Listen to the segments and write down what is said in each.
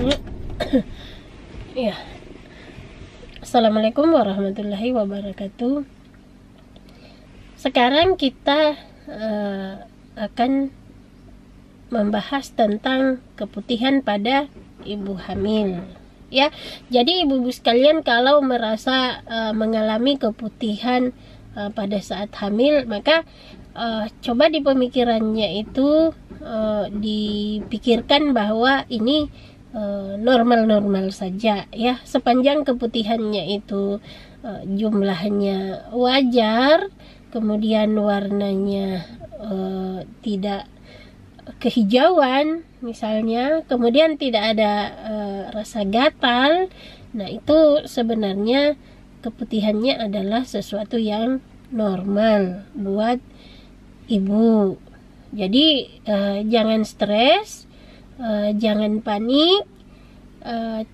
dulu. Ya. Assalamualaikum warahmatullahi wabarakatuh. Sekarang kita akan membahas tentang keputihan pada ibu hamil. Ya, jadi ibu-ibu sekalian kalau merasa mengalami keputihan pada saat hamil, maka coba di pemikirannya itu dipikirkan bahwa ini normal-normal saja ya, sepanjang keputihannya itu jumlahnya wajar, kemudian warnanya tidak kehijauan misalnya, kemudian tidak ada rasa gatal. Nah, itu sebenarnya keputihannya adalah sesuatu yang normal buat ibu. Jadi jangan stres, jangan panik.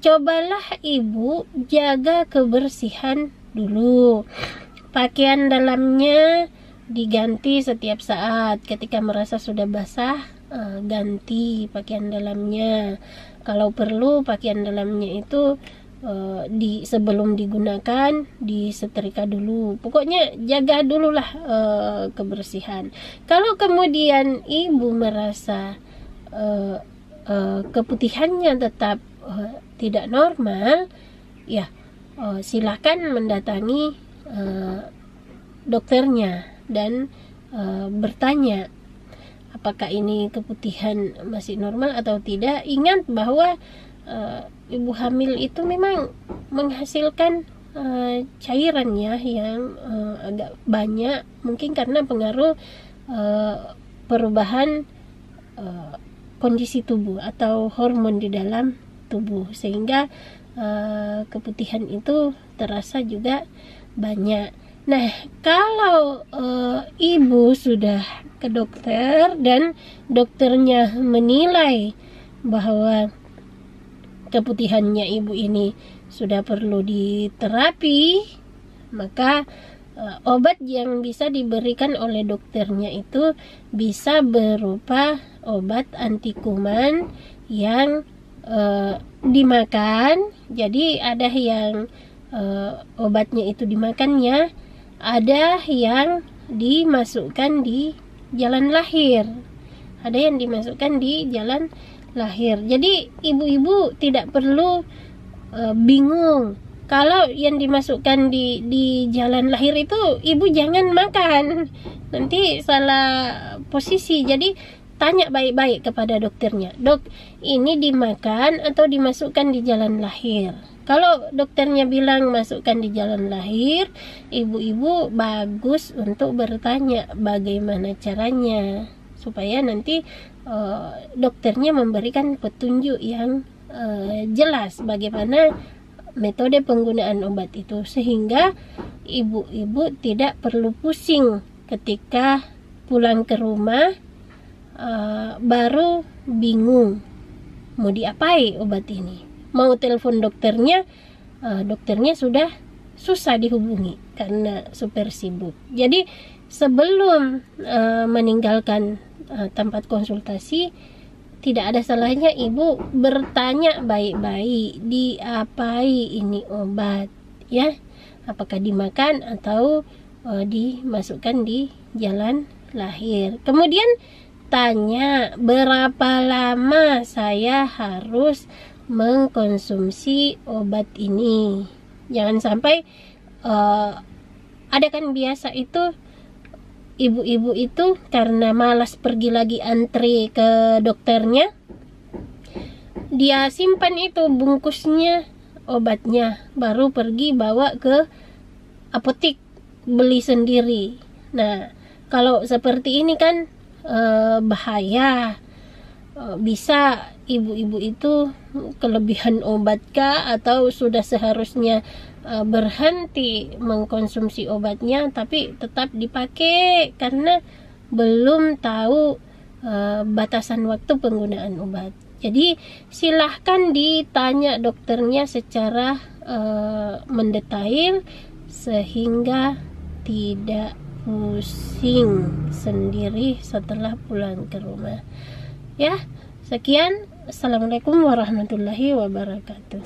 Cobalah ibu jaga kebersihan dulu. Pakaian dalamnya diganti setiap saat. Ketika merasa sudah basah, ganti pakaian dalamnya. Kalau perlu pakaian dalamnya itu sebelum digunakan disetrika dulu. Pokoknya jaga dululah kebersihan. Kalau kemudian ibu merasa keputihannya tetap tidak normal, ya silakan mendatangi dokternya dan bertanya apakah ini keputihan masih normal atau tidak. Ingat bahwa ibu hamil itu memang menghasilkan cairan ya yang agak banyak, mungkin karena pengaruh perubahan kondisi tubuh atau hormon di dalam tubuh, sehingga keputihan itu terasa juga banyak. Nah, kalau ibu sudah ke dokter dan dokternya menilai bahwa keputihannya ibu ini sudah perlu diterapi, maka obat yang bisa diberikan oleh dokternya itu bisa berupa obat anti kuman yang dimakan. Jadi ada yang obatnya itu dimakannya, ada yang dimasukkan di jalan lahir, ada yang dimasukkan di jalan lahir. Jadi ibu-ibu tidak perlu bingung. Kalau yang dimasukkan di jalan lahir itu ibu jangan makan, nanti salah posisi. Jadi tanya baik-baik kepada dokternya, dok, ini dimakan atau dimasukkan di jalan lahir? Kalau dokternya bilang masukkan di jalan lahir, ibu-ibu bagus untuk bertanya bagaimana caranya, supaya nanti dokternya memberikan petunjuk yang jelas bagaimana metode penggunaan obat itu, sehingga ibu-ibu tidak perlu pusing ketika pulang ke rumah baru bingung mau diapai obat ini. Mau telepon dokternya, dokternya sudah susah dihubungi karena super sibuk. Jadi sebelum meninggalkan tempat konsultasi, tidak ada salahnya ibu bertanya baik-baik, diapai ini obat ya, apakah dimakan atau dimasukkan di jalan lahir. Kemudian tanya berapa lama saya harus mengkonsumsi obat ini. Jangan sampai ada kan biasa itu ibu-ibu itu karena malas pergi lagi antri ke dokternya, dia simpan itu bungkusnya obatnya, baru pergi bawa ke apotik beli sendiri. Nah, kalau seperti ini kan bahaya. Bisa ibu-ibu itu kelebihan obat kah, atau sudah seharusnya berhenti mengkonsumsi obatnya tapi tetap dipakai karena belum tahu batasan waktu penggunaan obat. Jadi silahkan ditanya dokternya secara mendetail sehingga tidak pusing sendiri setelah pulang ke rumah. Ya, sekian Assalamualaikum warahmatullahi wabarakatuh.